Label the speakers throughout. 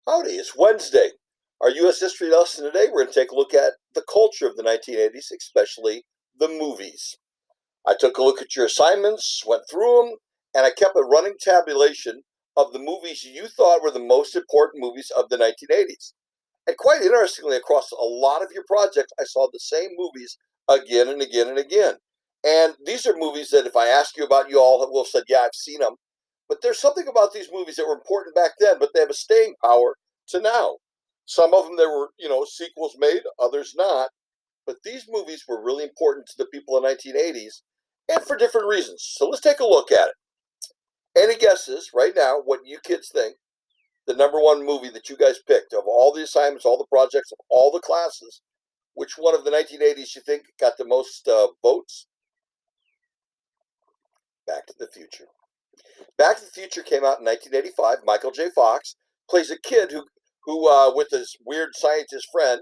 Speaker 1: Howdy, it's Wednesday. Our U.S. history lesson today, we're going to take a look at the culture of the 1980s, especially the movies. I took a look at your assignments, went through them, and I kept a running tabulation of the movies you thought were the most important movies of the 1980s. And quite interestingly, across a lot of your projects, I saw the same movies again and again and again. And these are movies that if I ask you about, you all will have said, yeah, I've seen them. But there's something about these movies that were important back then, but they have a staying power to now. Some of them there were, sequels made, others not. But these movies were really important to the people in the 1980s and for different reasons. So let's take a look at it. Any guesses right now what you kids think the number one movie that you guys picked of all the assignments, all the projects, of all the classes? Which one of the 1980s you think got the most votes? Back to the Future. Back to the Future came out in 1985. Michael J. Fox plays a kid who with his weird scientist friend,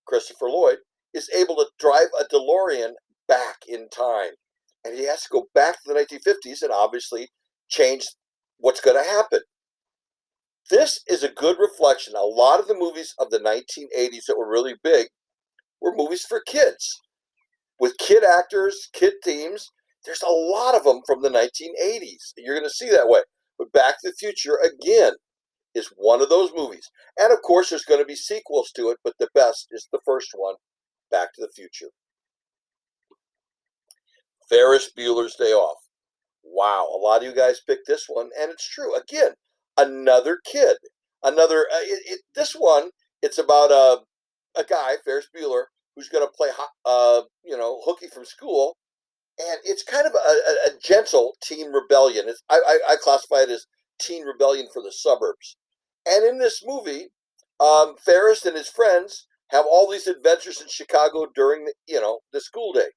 Speaker 1: Christopher Lloyd, is able to drive a DeLorean back in time. And he has to go back to the 1950s and obviously change what's going to happen. This is a good reflection. A lot of the movies of the 1980s that were really big were movies for kids with kid actors, kid themes. There's a lot of them from the 1980s. You're going to see that way. But Back to the Future, again, is one of those movies. And of course, there's going to be sequels to it, but the best is the first one, Back to the Future. Ferris Bueller's Day Off. Wow, a lot of you guys picked this one, and it's true. Again, another kid. This one, it's about a guy, Ferris Bueller, who's going to play, hooky from school, and it's kind of a gentle teen rebellion. I classify it as teen rebellion for the suburbs. And in this movie, Ferris and his friends have all these adventures in Chicago during the school day.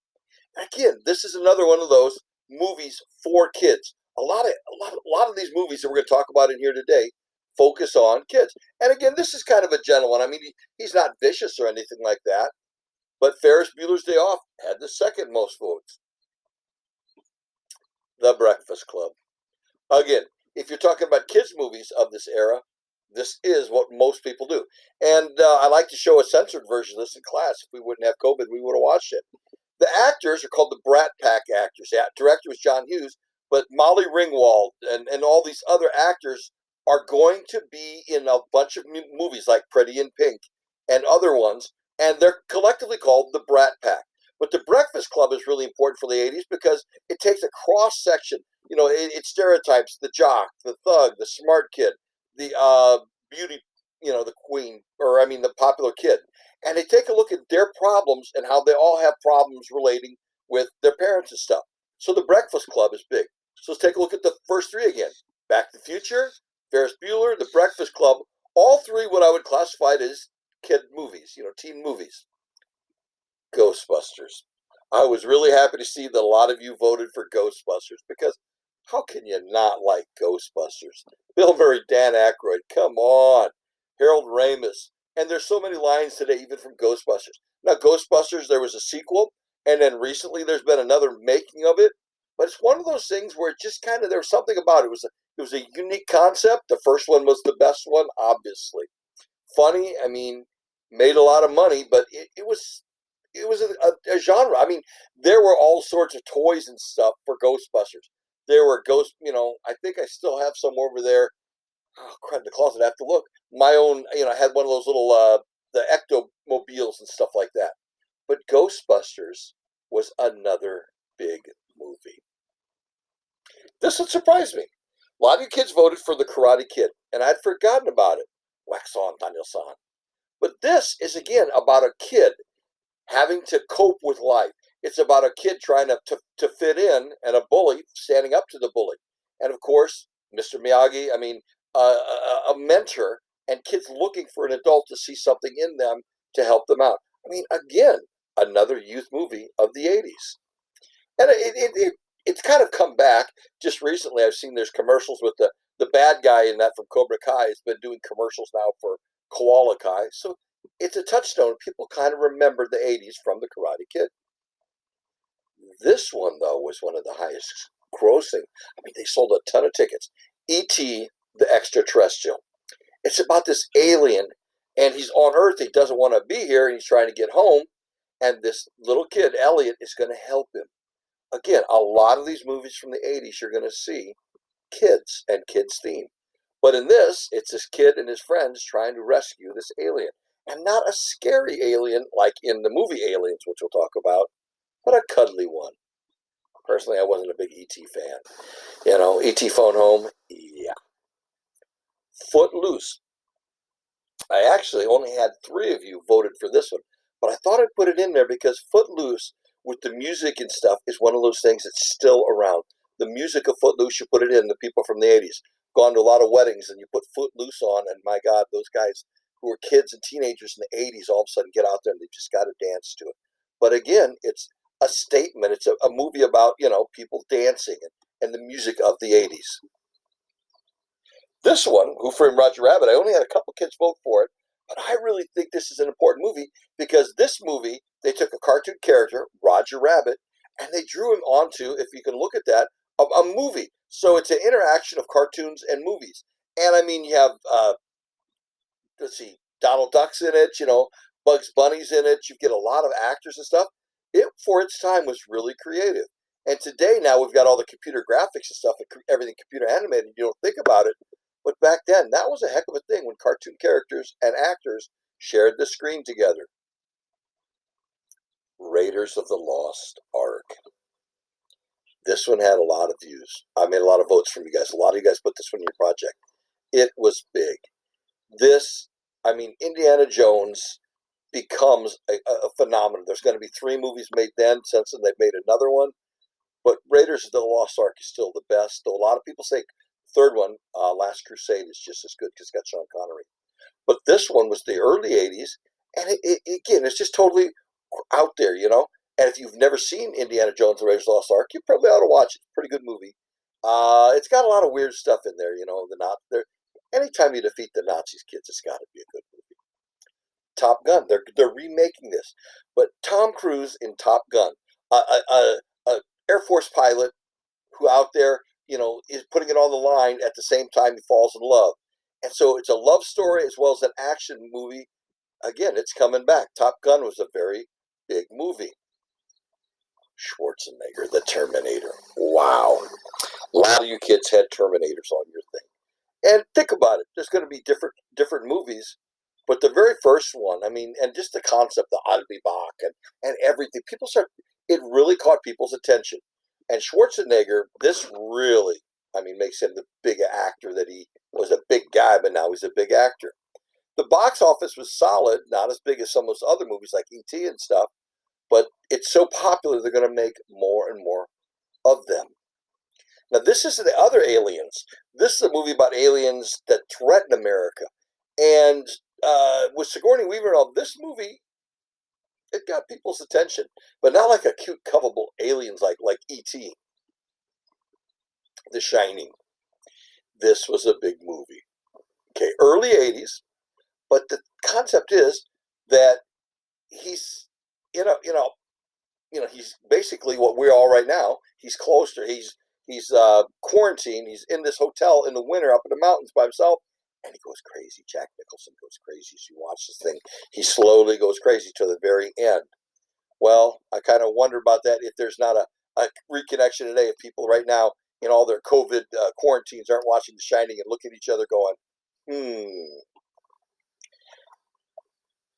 Speaker 1: Again, this is another one of those movies for kids. A lot of these movies that we're going to talk about in here today focus on kids. And again, this is kind of a gentle one. I mean, he's not vicious or anything like that. But Ferris Bueller's Day Off had the second most votes. The Breakfast Club. Again, if you're talking about kids' movies of this era, this is what most people do. And I like to show a censored version of this in class. If we wouldn't have COVID, we would have watched it. The actors are called the Brat Pack actors. The director was John Hughes, but Molly Ringwald and all these other actors are going to be in a bunch of movies like Pretty in Pink and other ones, and they're collectively called the Brat Pack. But the Breakfast Club is really important for the 80s because it takes a cross section. It stereotypes the jock, the thug, the smart kid, the beauty, the queen, or I mean the popular kid. And they take a look at their problems and how they all have problems relating with their parents and stuff. So the Breakfast Club is big. So let's take a look at the first three again. Back to the Future, Ferris Bueller, The Breakfast Club, all three what I would classify as kid movies, teen movies. Ghostbusters. I was really happy to see that a lot of you voted for Ghostbusters because how can you not like Ghostbusters? Bill Murray, Dan Aykroyd, come on. Harold Ramis. And there's so many lines today, even from Ghostbusters. Now, Ghostbusters, there was a sequel, and then recently there's been another making of it. But it's one of those things where it just kind of, there was something about it. It was a unique concept. The first one was the best one, obviously. Funny, I mean, made a lot of money, but it was a genre. I mean, there were all sorts of toys and stuff for Ghostbusters. There were I think I still have some over there. Oh, crap, in the closet. I have to look. My own, I had one of those little, the Ectomobiles and stuff like that. But Ghostbusters was another big movie. This would surprise me. A lot of you kids voted for The Karate Kid, and I'd forgotten about it. Wax on, Daniel-san. But this is, again, about a kid having to cope with life. It's about a kid trying to fit in and a bully standing up to the bully. And, of course, Mr. Miyagi, a mentor and kids looking for an adult to see something in them to help them out. I mean, again, another youth movie of the 80s. And it's kind of come back just recently. I've seen there's commercials with the bad guy in that from Cobra Kai has been doing commercials now for Koala Kai. So it's a touchstone. People kind of remember the 80s from the Karate Kid. This one, though, was one of the highest grossing. I mean, they sold a ton of tickets. E.T. the Extraterrestrial. It's about this alien, and he's on Earth. He doesn't want to be here, and he's trying to get home. And this little kid, Elliot, is going to help him. Again, a lot of these movies from the 80s, you're going to see kids and kids theme. But in this, it's this kid and his friends trying to rescue this alien. And not a scary alien like in the movie Aliens, which we'll talk about, but a cuddly one. Personally, I wasn't a big E.T. fan. You know, E.T. Phone Home, yeah. Footloose. I actually only had 3 of you voted for this one, but I thought I'd put it in there because Footloose, with the music and stuff, is one of those things that's still around. The music of Footloose, you put it in, the people from the 80s. Gone to a lot of weddings and you put Footloose on, and my God, those guys who were kids and teenagers in the 80s all of a sudden get out there and they just got to dance to it. But again, it's a statement. It's a movie about, you know, people dancing and the music of the 80s. This one, Who Framed Roger Rabbit, I only had a couple kids vote for it, but I really think this is an important movie because this movie, they took a cartoon character, Roger Rabbit, and they drew him onto, if you can look at that, a movie. So it's an interaction of cartoons and movies. And I mean, you have, let's see, Donald Duck's in it, you know, Bugs Bunny's in it. You get a lot of actors and stuff. It, for its time, was really creative. And today, now we've got all the computer graphics and stuff, everything computer animated. You don't think about it. But back then, that was a heck of a thing when cartoon characters and actors shared the screen together. Raiders of the Lost Ark. This one had a lot of views. I made a lot of votes from you guys. A lot of you guys put this one in your project. It was big. This, I mean, Indiana Jones becomes a phenomenon. There's going to be 3 movies made then. Since then, they've made another one. But Raiders of the Lost Ark is still the best. Though a lot of people say third one, Last Crusade, is just as good because it's got Sean Connery. But this one was the early 80s, and again, it's just totally out there, you know? And if you've never seen Indiana Jones and Raiders of the Lost Ark, you probably ought to watch it. It's a pretty good movie. It's got a lot of weird stuff in there, you know. Anytime you defeat the Nazis, kids, it's got to be a good movie. Top Gun, they're remaking this, but Tom Cruise in Top Gun, a Air Force pilot who out there, you know, is putting it on the line at the same time he falls in love. And so it's a love story as well as an action movie. Again, it's coming back. Top Gun was a very big movie. Schwarzenegger, the Terminator. Wow. A lot of you kids had Terminators on your thing. And think about it. There's going to be different movies. But the very first one, I mean, and just the concept, the Oddly Bach and everything, it really caught people's attention. And Schwarzenegger, this really, I mean, makes him the big actor that he was. A big guy, but now he's a big actor. The box office was solid, not as big as some of those other movies like E.T. and stuff, but it's so popular they're going to make more and more of them. Now, this is the other Aliens. This is a movie about aliens that threaten America. And with Sigourney Weaver and all, this movie, it got people's attention, but not like a cute, coveable aliens like E.T. The Shining. This was a big movie. Okay, early 80s, but the concept is that he's, he's basically what we're all right now. He's closer. He's quarantined. He's in this hotel in the winter up in the mountains by himself, and he goes crazy. Jack Nicholson goes crazy as you watch this thing. He slowly goes crazy to the very end. Well, I kind of wonder about that, if there's not a reconnection today, if people right now in all their COVID quarantines aren't watching The Shining and look at each other going,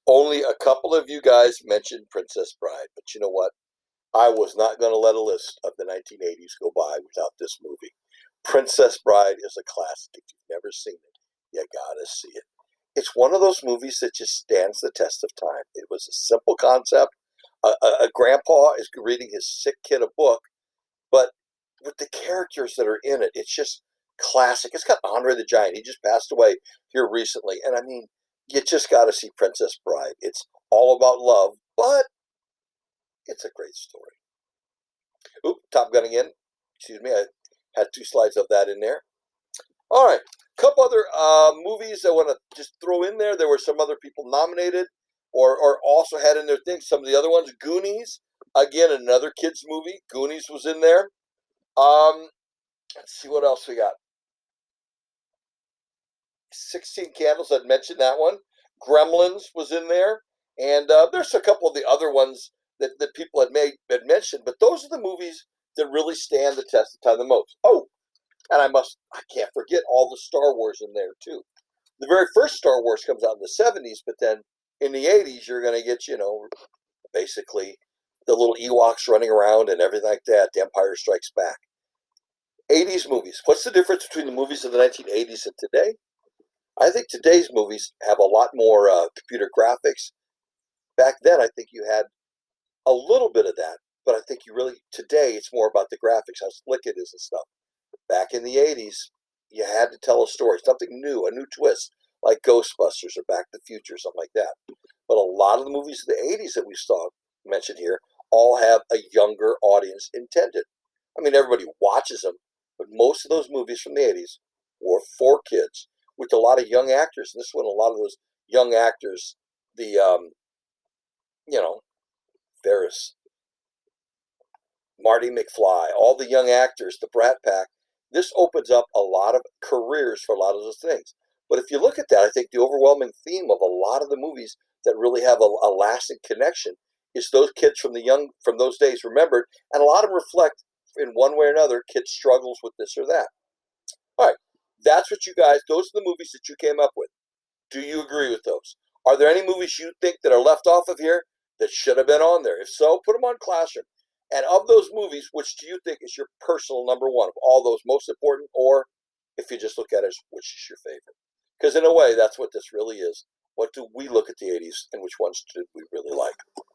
Speaker 1: Only a couple of you guys mentioned Princess Bride, but you know what? I was not going to let a list of the 1980s go by without this movie. Princess Bride is a classic. If you've never seen it, you gotta see it. It's one of those movies that just stands the test of time. It was a simple concept. A grandpa is reading his sick kid a book, but with the characters that are in it, it's just classic. It's got Andre the Giant. He just passed away here recently. And I mean, you just got to see Princess Bride. It's all about love, but it's a great story. Oop, Top Gun again. Excuse me, I had 2 slides of that in there. All right, a couple other movies I want to just throw in there. There were some other people nominated or also had in their thing. Some of the other ones, Goonies. Again, another kids movie. Goonies was in there. Let's see what else we got. 16 Candles. I'd mentioned that one. Gremlins was in there, and there's a couple of the other ones that people had mentioned. But those are the movies that really stand the test of time the most. Oh, and I can't forget all the Star Wars in there too. The very first Star Wars comes out in the 70s, but then in the 80s, you're going to get, basically the little Ewoks running around and everything like that. The Empire Strikes Back. 80s movies. What's the difference between the movies of the 1980s and today? I think today's movies have a lot more computer graphics. Back then, I think you had a little bit of that, but I think today it's more about the graphics, how slick it is and stuff. Back in the 80s, you had to tell a story, something new, a new twist, like Ghostbusters or Back to the Future, something like that. But a lot of the movies of the 80s that we saw mentioned here all have a younger audience intended. I mean, everybody watches them, but most of those movies from the 80s were for kids with a lot of young actors. And this one, a lot of those young actors, the, you know, Ferris, Marty McFly, all the young actors, the Brat Pack, this opens up a lot of careers for a lot of those things. But if you look at that, I think the overwhelming theme of a lot of the movies that really have a lasting connection is those kids from those days remembered, and a lot of them reflect in one way or another kids' struggles with this or that. All right, that's what you guys. Those are the movies that you came up with. Do you agree with those? Are there any movies you think that are left off of here that should have been on there? If so, put them on Classroom. And of those movies, which do you think is your personal number one of all those most important? Or if you just look at it as which is your favorite? Because in a way, that's what this really is. What do we look at the 80s and which ones did we really like?